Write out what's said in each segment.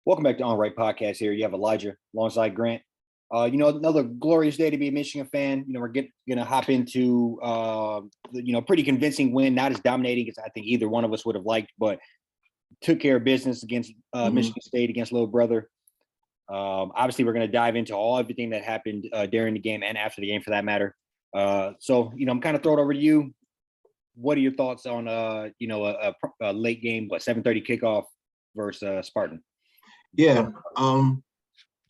Welcome back to On Right Podcast here. You have Elijah alongside Grant. Another glorious day to be a Michigan fan. We're going to hop into, pretty convincing win, not as dominating as I think either one of us would have liked, but took care of business against Michigan State, against little brother. Obviously, we're going to dive into everything that happened during the game and after the game for that matter. I'm kind of throwing it over to you. What are your thoughts on, a late game, 7:30 kickoff versus Spartan? Yeah,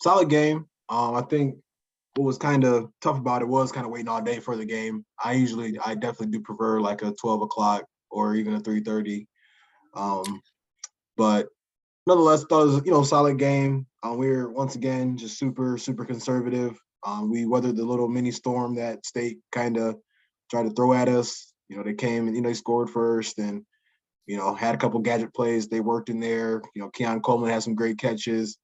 solid game. I think what was kind of tough about it was kind of waiting all day for the game. I definitely do prefer like a 12 o'clock or even a 3:30. But nonetheless, thought it was, solid game. We were once again just super, super conservative. We weathered the little mini storm that State kind of tried to throw at us. They came and, they scored first and, had a couple gadget plays. They worked in there. Keon Coleman had some great catches.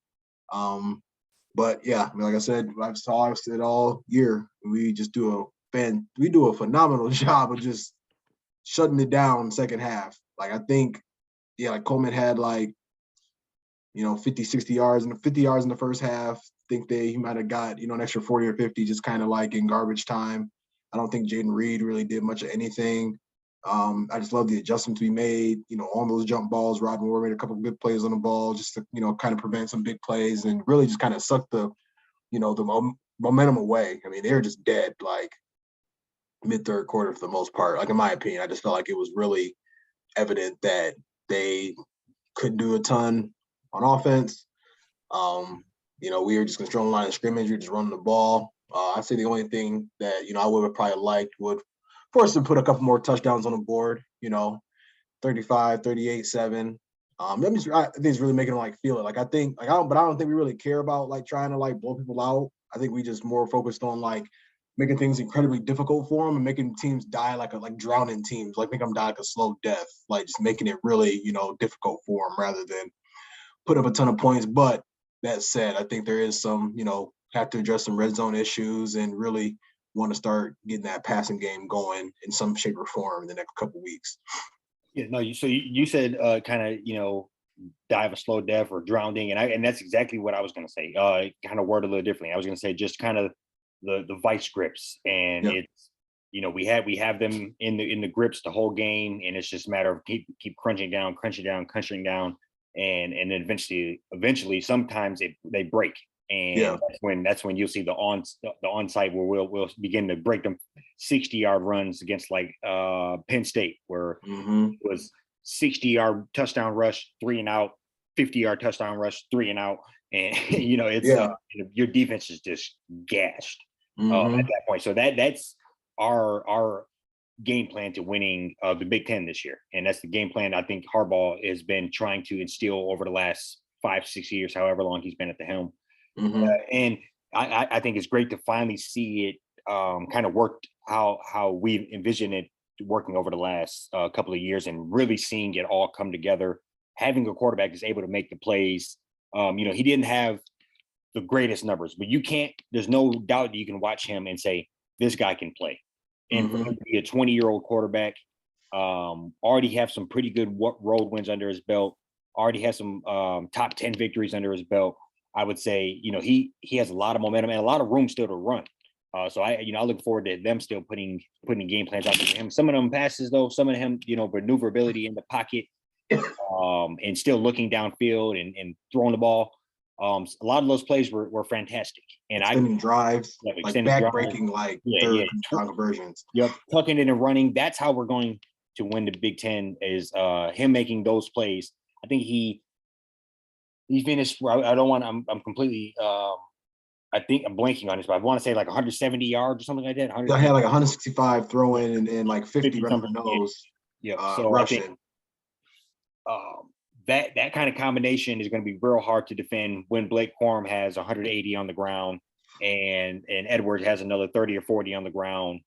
But yeah, like I said, I've said all year, we do a phenomenal job of just shutting it down second half. Like I think, like Coleman had 50, 60 yards and 50 yards in the first half. I think he might have got, an extra 40 or 50 just kind of like in garbage time. I don't think Jaden Reed really did much of anything. I just love the adjustments we made, on those jump balls. Rod Moore made a couple of good plays on the ball just to, kind of prevent some big plays and really just kind of suck the momentum away. I mean, they were just dead, like mid-third quarter for the most part. Like in my opinion, I just felt like it was really evident that they couldn't do a ton on offense. We were just controlling the line of scrimmage. We were just running the ball. I'd say the only thing that, I would have probably liked would force them to put a couple more touchdowns on the board, 35, 38, 7. I think it's really making them feel it. I don't think we really care about trying to blow people out. I think we just more focused on making things incredibly difficult for them and making teams die like drowning teams, make them die like a slow death, just making it really, difficult for them rather than put up a ton of points. But that said, I think there is some, have to address some red zone issues and really want to start getting that passing game going in some shape or form in the next couple of weeks. Yeah, no. You said kind of die of a slow death or drowning, and that's exactly what I was going to say. Kind of word a little differently. I was going to say just kind of the vice grips, and it's we have them in the grips the whole game, and it's just a matter of keep crunching down, and then eventually sometimes they break. And that's when you'll see the onside where we'll begin to break them 60-yard runs against Penn State, where it was 60-yard touchdown rush, 3 and out, 50-yard touchdown rush, 3 and out, and your defense is just gashed at that point. So that's our game plan to winning the Big Ten this year, and that's the game plan I think Harbaugh has been trying to instill over the last 5-6 years, however long he's been at the helm. And I think it's great to finally see it kind of work how we envisioned it working over the last couple of years, and really seeing it all come together. Having a quarterback that's able to make the plays. He didn't have the greatest numbers, but there's no doubt that you can watch him and say, this guy can play. And for him to be a 20-year-old quarterback, already have some pretty good road wins under his belt, already has some top 10 victories under his belt. I would say, he has a lot of momentum and a lot of room still to run. So I look forward to them still putting game plans out for him. Some of them passes though, some of him, maneuverability in the pocket, and still looking downfield and throwing the ball. A lot of those plays were fantastic. And extending drives, back-breaking, third conversions. Yep, tucking in and running. That's how we're going to win the Big Ten, is him making those plays. I think he finished. I don't want. I'm completely. I think I'm blanking on this, but I want to say 170 yards or something like that. I had 165 throwing and 50 running the nose. Yeah. So rushing. I think that kind of combination is going to be real hard to defend when Blake Corum has 180 on the ground and Edwards has another 30 or 40 on the ground.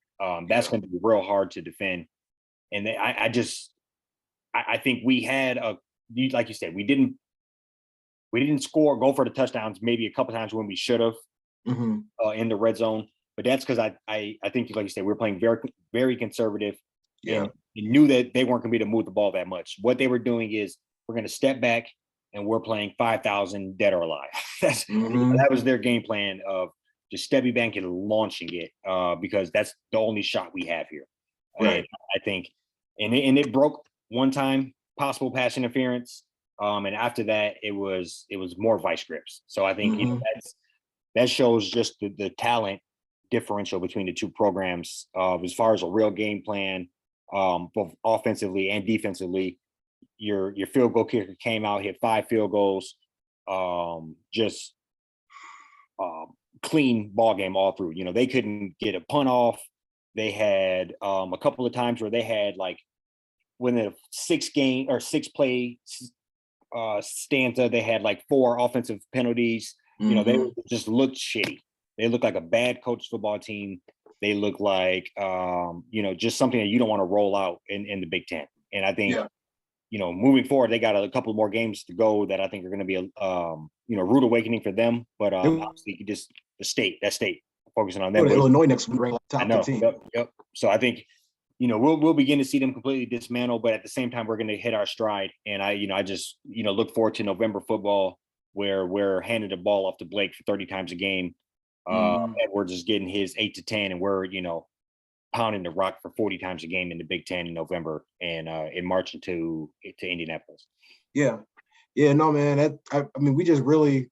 That's going to be real hard to defend. And I think we had like you said, we didn't go for the touchdowns maybe a couple times when we should have in the red zone. But that's because I think, like you said, we're playing very, very conservative. Yeah. And knew that they weren't going to be able to move the ball that much. What they were doing is we're going to step back and we're playing 5,000 dead or alive. Mm-hmm. That was their game plan of just stepping back and launching it because that's the only shot we have here. Right. And I think, and it broke one time, possible pass interference. And after that, it was more vice grips. So I think that shows just the talent differential between the two programs as far as a real game plan, both offensively and defensively. Your field goal kicker came out, hit 5 field goals, just clean ball game all through. You know, they couldn't get a punt off. They had a couple of times where they had like when the 6-play stanza, they had like 4 offensive penalties. You know, they just looked shitty. They look like a bad coached football team. They look like just something that you don't want to roll out in the Big Ten. And I think moving forward, they got a couple more games to go that I think are going to be a rude awakening for them. But obviously, just that state focusing on them. Illinois next week, ranked top 15. Yep. So I think we'll begin to see them completely dismantle, but at the same time, we're going to hit our stride. And I just look forward to November football where we're handing the ball off to Blake for 30 times a game. Edwards is getting his 8 to 10, and we're pounding the rock for 40 times a game in the Big Ten in November and in March to Indianapolis. Yeah. No, man. I mean, we just really,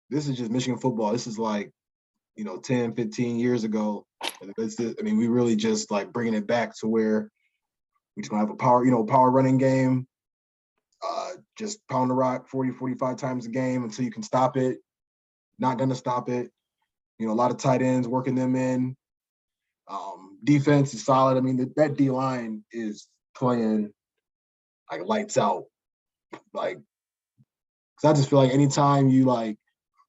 this is just Michigan football. This is like, 10, 15 years ago. We really just like bringing it back to where we just gonna have a power running game. Just pound the rock 40, 45 times a game until you can stop it. Not gonna stop it. A lot of tight ends working them in. Defense is solid. I mean, that D line is playing like lights out. Like, because I just feel like anytime when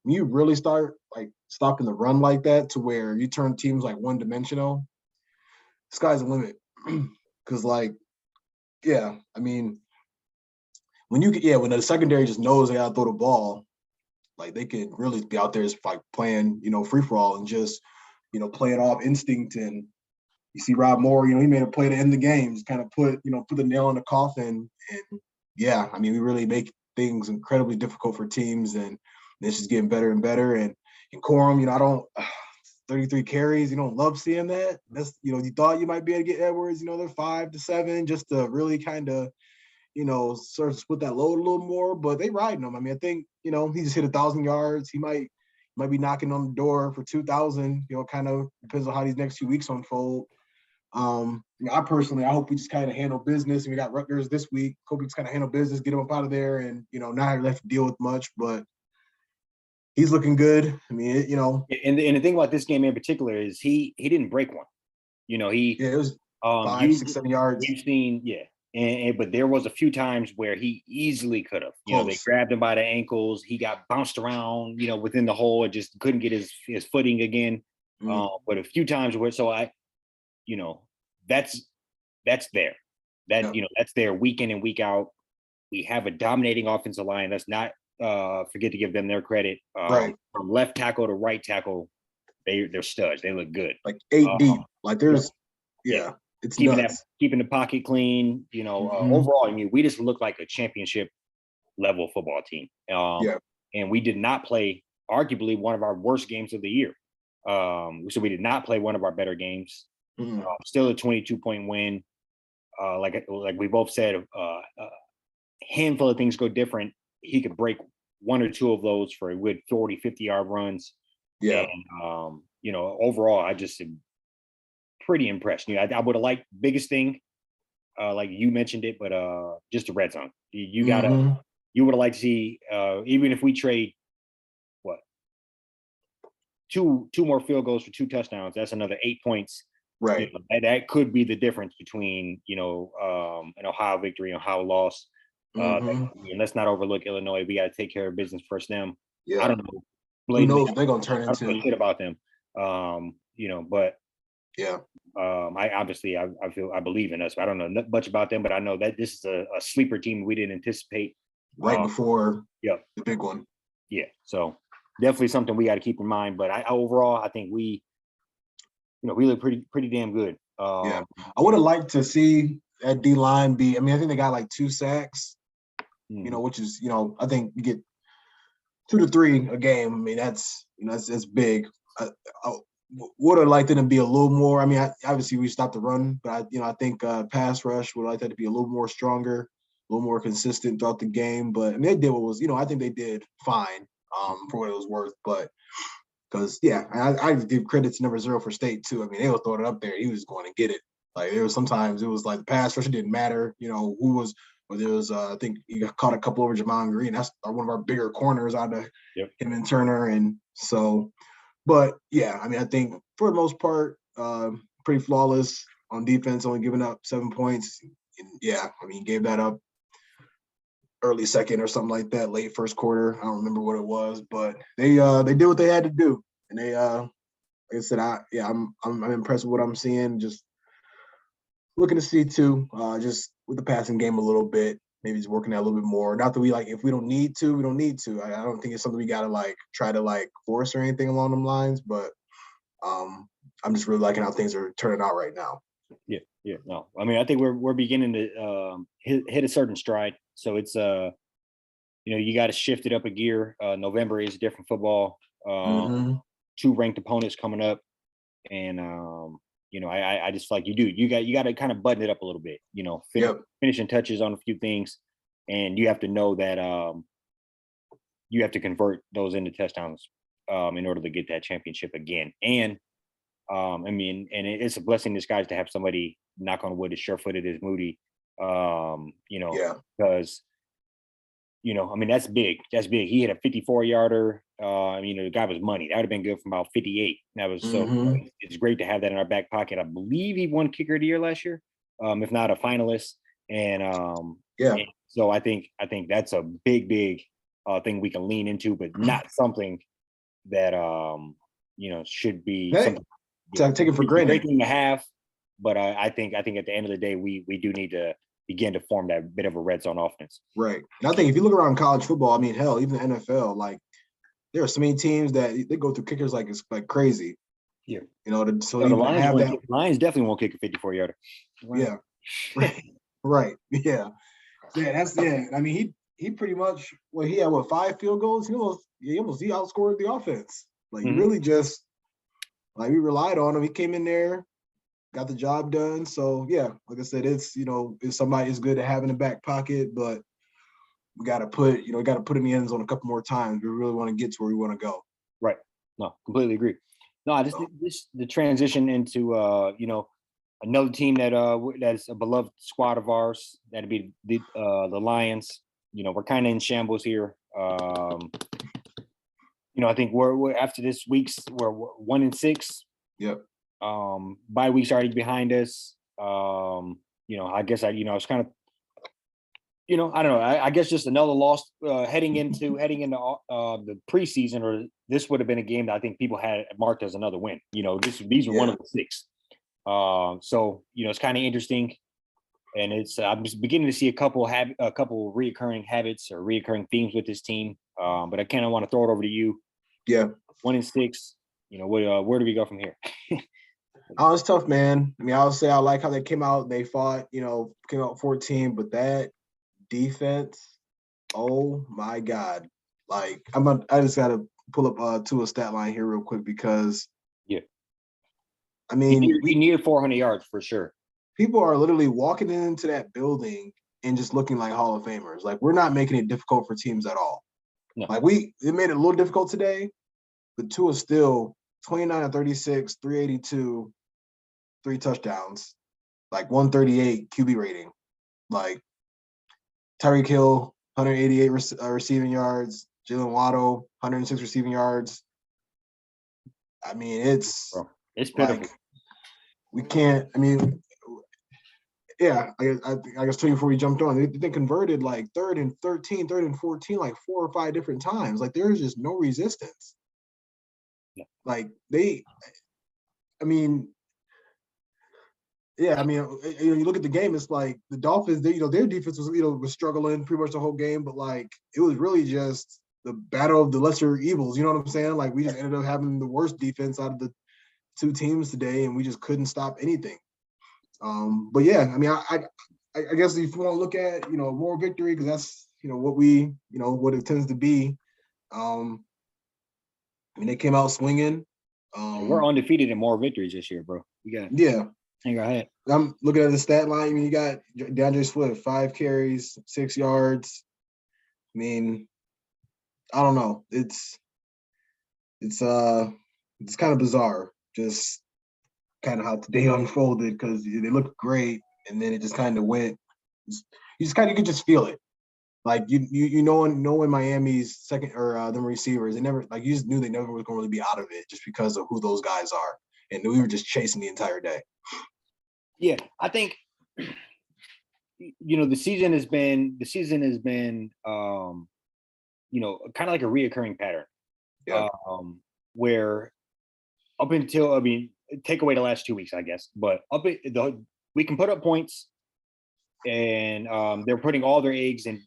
you really start like stopping the run like that to where you turn teams like one dimensional, sky's the limit. Because when the secondary just knows they gotta throw the ball, like they can really be out there just like playing, free for all and just, play it off instinct. And you see Rob Moore, he made a play to end the game, just kind of put the nail in the coffin. And we really make things incredibly difficult for teams, and it's just getting better and better. And in corum, I don't 33 carries, you don't love seeing that. That's you thought you might be able to get Edwards, they're 5 to 7 just to really kind of sort of split that load a little more, but they riding him. I think, he just hit 1,000 yards. He might be knocking on the door for 2,000, kind of depends on how these next 2 weeks unfold. I personally, I hope we just kind of handle business. And we got Rutgers this week. Hope we just kind of handle business, get him up out of there, and, not have to deal with much, but he's looking good. I mean, And the thing about this game in particular is he didn't break one. it was 5, 6, 7 yards. We've seen, but there was a few times where he easily could have. They grabbed him by the ankles. He got bounced around, within the hole and just couldn't get his footing again. But a few times where, that's there. That's there week in and week out. We have a dominating offensive line. Let's not forget to give them their credit. Right. From left tackle to right tackle, they're studs. They look good. Like 8 deep. Like there's, it's keeping the pocket clean. Overall, we just look like a championship level football team. And we did not play arguably one of our worst games of the year. So we did not play one of our better games. Still a 22-point win. Like we both said, a handful of things go different. He could break 1 or 2 of those for a good 40, 50-yard runs. Yeah. And, overall, I just am pretty impressed. I would have liked biggest thing, like you mentioned it, but just the red zone. You would have liked to see, even if we trade, two more field goals for 2 touchdowns, that's another 8 points. Right. That could be the difference between, an Ohio victory and Ohio loss. And let's not overlook Illinois. We got to take care of business first. Them. Yeah. I don't know. Who knows what they're going to turn into? I don't know shit about them. But yeah. I believe in us. I don't know much about them, but I know that this is a sleeper team we didn't anticipate. Right before the big one. Yeah. So definitely something we got to keep in mind. But overall, I think we look pretty damn good. I would have liked to see that D line be. I think they got like 2 sacks. which is, I think you get 2 to 3 a game. I mean, that's big. I would have liked it to be a little more. I mean, obviously we stopped the run, but I think pass rush would like that to be a little more stronger, a little more consistent throughout the game. But I mean, they did what was, I think they did fine for what it was worth. But because I give credit to number 0 for State too. I mean, they were throwing it up there. He was going to get it. Like there was sometimes it was like the pass rush, it didn't matter. Who was. But there was, I think he caught a couple over Jamon Green. That's one of our bigger corners out of him and Turner. And so, but yeah, I mean, I think for the most part, pretty flawless on defense, only giving up 7 points. And yeah, I mean, he gave that up early second or something like that, late first quarter. I don't remember what it was, but they did what they had to do. And they, like I said, I'm impressed with what I'm seeing. Just looking to see too, just with the passing game a little bit. Maybe he's working out a little bit more. Not that we if we don't need to, we don't need to. I don't think it's something we gotta try to force or anything along them lines. But I'm just really liking how things are turning out right now. Yeah. No, I mean, I think we're beginning to hit a certain stride. So it's you got to shift it up a gear. November is different football. 2 ranked opponents coming up, and I just like you got to kind of button it up a little bit, finishing touches on a few things, and you have to know that you have to convert those into touchdowns in order to get that championship again. And I mean, and it's a blessing in disguise to have somebody, knock on wood, as sure-footed as Moody, because I mean, that's big. That's big. He hit a 54-yarder. I mean, the guy was money. That would have been good from about 58. That was so. It's great to have that in our back pocket. I believe he won Kicker of the Year last year, if not a finalist. And and so I think that's a big thing we can lean into, but not something that should be something taken for granted. Great thing to have, but I think at the end of the day, we do need to begin to form that bit of a red zone offense. Right. And I think if you look around college football, I mean, hell, even the NFL, there are so many teams that they go through kickers it's crazy. Yeah. So the Lions definitely won't kick a 54-yarder. Yeah. Right. Yeah. That's I mean, he pretty much he had 5 field goals. He outscored the offense. He really just we relied on him. He came in there, got the job done. So yeah, like I said, it's it's somebody is good to have in the back pocket, but we got to put in the end zone a couple more times. We really want to get to where we want to go. Right. No, completely agree. No, I just think the transition into another team that's a beloved squad of ours. That'd be the Lions. We're kind of in shambles here. I think we're after this week's we're 1-6. Yep. Bye week's already behind us. I guess I was kind of, I don't know. I guess just another loss heading into the preseason, or this would have been a game that I think people had marked as another win. These were one of the 6. So it's kind of interesting, and it's I'm just beginning to see a couple reoccurring habits or reoccurring themes with this team. But I kind of want to throw it over to you. Yeah. 1-6. Where do we go from here? Oh, it's tough, man. I mean, I would say I like how they came out. They fought, came out 14, but that defense, oh my God! I just got to pull up to a stat line here real quick because I mean, we needed 400 yards for sure. People are literally walking into that building and just looking like Hall of Famers. We're not making it difficult for teams at all. No. It made it a little difficult today, but Tua still 29 of 36, 382, 3 touchdowns, 138 QB rating. Tyreek Hill, 188 receiving yards, Jalen Waddle, 106 receiving yards. I mean, it's pitiful. We can't. I mean, yeah. I guess before we jumped on, they converted 3rd and 13, 3rd and 14, 4 or 5 different times. There's just no resistance. No. You look at the game. It's the Dolphins. Their defense was struggling pretty much the whole game, but it was really just the battle of the lesser evils. You know what I'm saying? We just ended up having the worst defense out of the 2 teams today, and we just couldn't stop anything. But yeah, I mean, I guess if you want to look at moral victory, because what it tends to be. I mean, they came out swinging. We're undefeated in more victories this year, bro. We got Yeah. hang our head. I'm looking at the stat line. I mean, you got DeAndre Swift, 5 carries, 6 yards. I mean, I don't know. It's kind of bizarre, just kind of how today unfolded because they looked great and then it just kind of went. You could just feel it. Like knowing Miami's second or them receivers, they never you just knew they never was going to really be out of it just because of who those guys are, and we were just chasing the entire day. Yeah, I think the season has been kind of like a reoccurring pattern. Yeah. Where up until take away the last 2 weeks, I guess, but we can put up points, and they're putting all their eggs in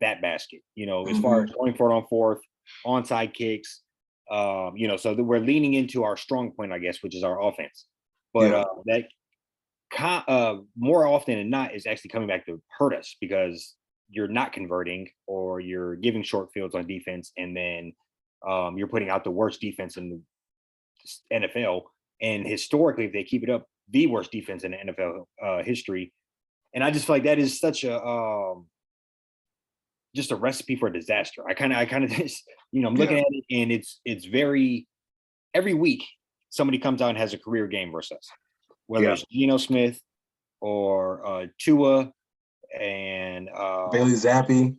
that basket. As far as going for it on fourth, onside kicks, so that we're leaning into our strong point, I guess, which is our offense. But that more often than not is actually coming back to hurt us because you're not converting or you're giving short fields on defense, and then you're putting out the worst defense in the NFL, and historically, if they keep it up, the worst defense in the NFL history. And I just feel like that is such a just a recipe for disaster. I kind of just, I'm looking at it, and it's very every week somebody comes out and has a career game versus us, whether it's Geno Smith or Tua and Bailey Zappi.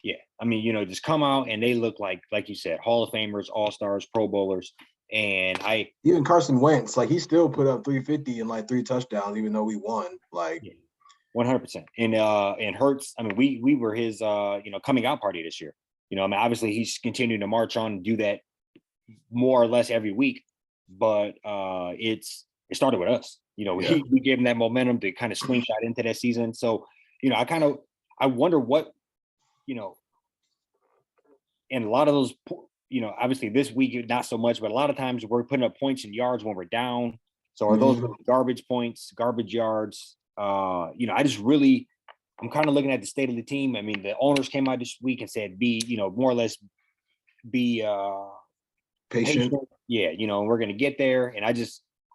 Yeah, I mean, just come out and they look like you said, Hall of Famers, All Stars, Pro Bowlers. And even Carson Wentz, he still put up 350 and 3 touchdowns, even though we won. 100%. And Hurts, I mean, we were his coming out party this year. Obviously he's continuing to march on and do that more or less every week, but it started with us. We gave him that momentum to kind of slingshot into that season. So, I wonder what, and a lot of those, obviously this week, not so much, but a lot of times we're putting up points and yards when we're down. So are those really garbage points, garbage yards? I'm kind of looking at the state of the team. I mean, the owners came out this week and said, more or less be patient. Yeah. We're going to get there. And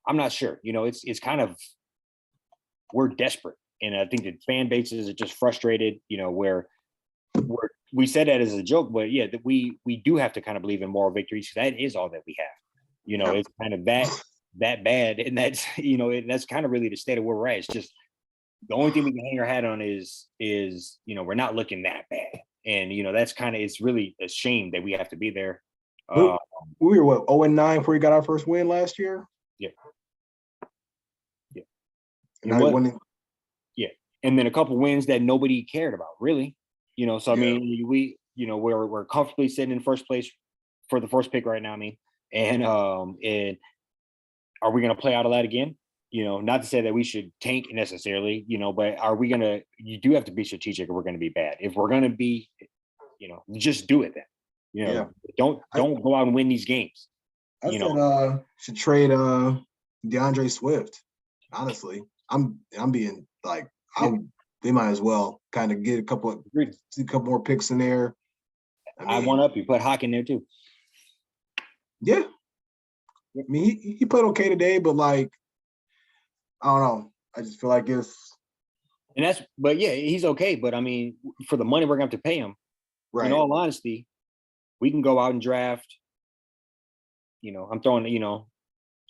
I'm not sure, it's kind of, we're desperate. And I think the fan bases are just frustrated, where we said that as a joke, but yeah, that we do have to kind of believe in moral victories. That is all that we have. It's kind of that bad, and that's that's kind of really the state of where we're at. It's just the only thing we can hang our hat on is we're not looking that bad, and that's kind of, it's really a shame that we have to be there. We were what 0-9 before we got our first win last year. Yeah. And then a couple wins that nobody cared about, really. So I mean, we're comfortably sitting in first place for the first pick right now. I mean, and are we going to play out of that again? Not to say that we should tank necessarily, but are we going to? You do have to be strategic, or we're going to be bad. If we're going to be, just do it then. Don't go out and win these games. I said should trade DeAndre Swift. Honestly, I'm being they might as well kind of get a couple more picks in there. I want up. You put Hawk in there too. Yeah. I mean, he played okay today, but I don't know. I just feel like but yeah, he's okay. But I mean, for the money we're going to have to pay him, right. In all honesty, we can go out and draft. I'm throwing,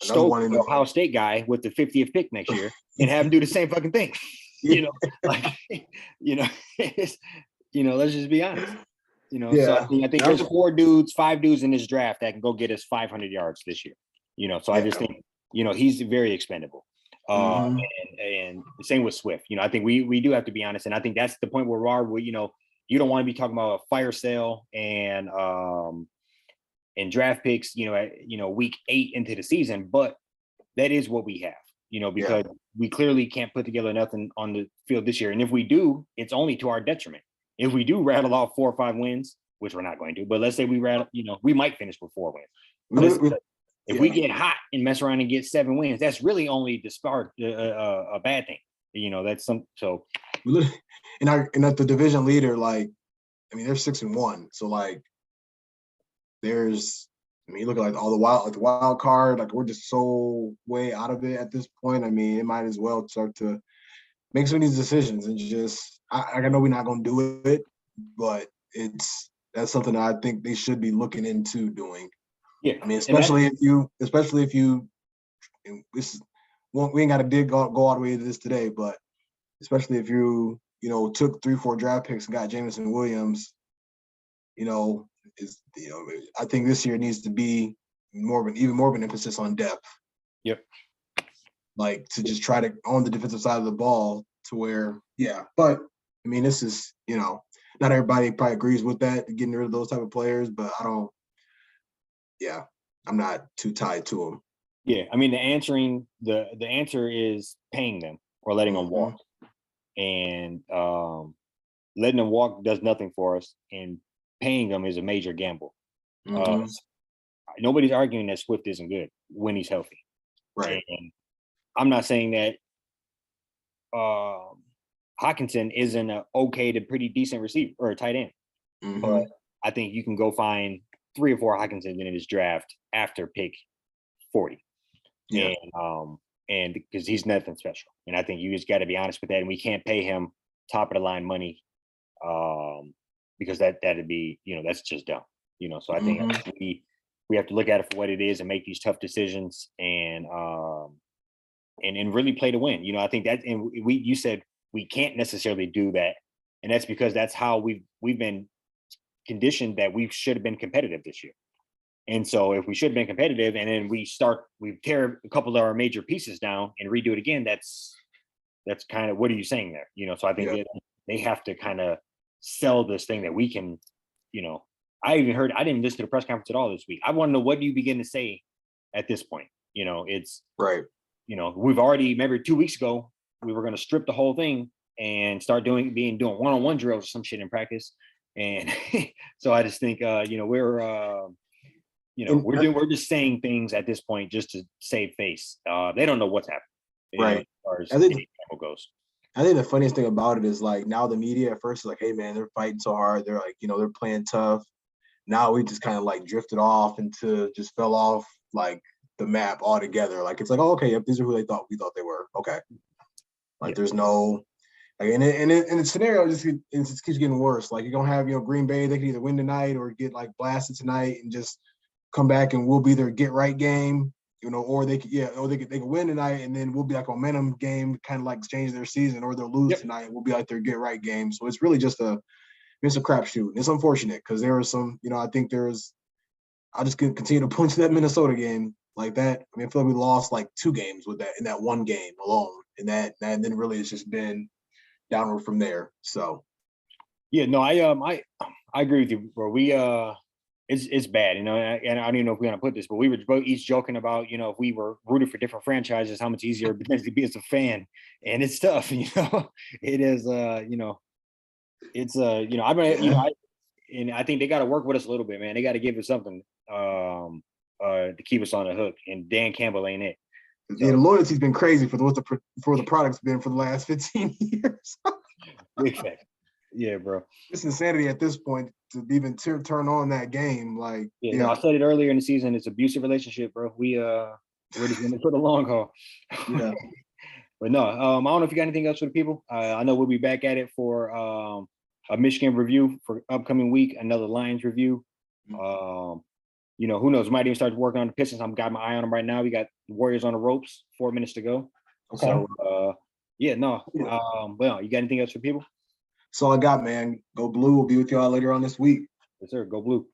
Stoke, Ohio State guy with the 50th pick next year, and have him do the same fucking thing. Let's just be honest. So I think there's 5 dudes in this draft that can go get us 500 yards this year. So I just think, he's very expendable. And the same with Swift. I think we do have to be honest, and I think that's the point where we are. Where you don't want to be talking about a fire sale and draft picks. Week 8 into the season, but that is what we have. Because we clearly can't put together nothing on the field this year. And if we do, it's only to our detriment. If we do rattle off 4 or 5 wins, which we're not going to, but let's say we rattle, we might finish with 4 wins. If we get hot and mess around and get 7 wins, that's really only the start, a bad thing. That's so. And at the division leader, I mean, they're 6-1. So like, there's, I mean, you look at like all the wild card, like we're just so way out of it at this point. I mean, it might as well start to make some of these decisions and just. I know we're not going to do it, but that's something that I think they should be looking into doing. Yeah, I mean, especially if you, this is, well, we ain't got to go all the way to this today, but especially if you took 3-4 draft picks and got Jameson Williams, I think this year needs to be even more of an emphasis on depth. Yep. Like to just try to on the defensive side of the ball to where, but I mean, this is, not everybody probably agrees with that, getting rid of those type of players, but I'm not too tied to them. Yeah, I mean, the answer is paying them or letting them walk, and letting them walk does nothing for us, and paying them is a major gamble. Nobody's arguing that Swift isn't good when he's healthy, right? And I'm not saying that Hockenson isn't an okay to pretty decent receiver or a tight end, but I think you can go find 3 or 4 Hockenson in his draft after pick 40. Yeah. And because he's nothing special. And I think you just got to be honest with that. And we can't pay him top of the line money because that'd be, that's just dumb. So I think we have to look at it for what it is and make these tough decisions and really play to win. I think that, and you said we can't necessarily do that. And that's because that's how we've been conditioned that we should have been competitive this year. And so if we should have been competitive and then we tear a couple of our major pieces down and redo it again, that's kind of, what are you saying there? So I think they have to kind of sell this thing that we can, I didn't listen to the press conference at all this week. I want to know, what do you begin to say at this point? It's right. We've already, remember 2 weeks ago, we were going to strip the whole thing and start doing one-on-one drills or some shit in practice. And so I just think, we're just saying things at this point just to save face. They don't know what's happening, right? As far as I think goes. I think the funniest thing about it is like now the media at first is like, hey man, they're fighting so hard. They're like, they're playing tough. Now we just kind of like drifted off just fell off like the map altogether. Like it's like, oh, okay, if these are who we thought they were. Okay. Like there's no, like, and the scenario just keeps getting worse. Like you're gonna have, Green Bay, they can either win tonight or get like blasted tonight and just come back and we'll be their get right game, or they can win tonight and then we'll be like a momentum game, kind of like change their season, or they'll lose tonight and we'll be like their get right game. So it's really just a crapshoot. It's unfortunate because there are some, I think I'll just continue to point to that Minnesota game like that. I mean, I feel like we lost like 2 games with that in that one game alone, and then really it's just been downward from there. So yeah, no, I agree with you, bro. We it's bad, and I don't even know if we're gonna put this, but we were both each joking about, if we were rooting for different franchises, how much easier it would potentially be as a fan, and it's tough, it is, it's I'm gonna, and I think they got to work with us a little bit, man. They got to give us something to keep us on the hook, and Dan Campbell ain't it. So, the loyalty's been crazy for the product's been for the last 15 years. Big fact. Yeah, bro. It's insanity at this point to even turn on that game. Like, no, I said it earlier in the season. It's an abusive relationship, bro. We're just going to put a long haul. Yeah. But no, I don't know if you got anything else for the people. I know we'll be back at it for a Michigan review for upcoming week, another Lions review. Who knows? Might even start working on the Pistons. I've got my eye on them right now. We got the Warriors on the ropes. 4 minutes to go. Okay. So, well, you got anything else for people? That's all I got, man. Go Blue. We'll be with y'all later on this week. Yes, sir. Go Blue.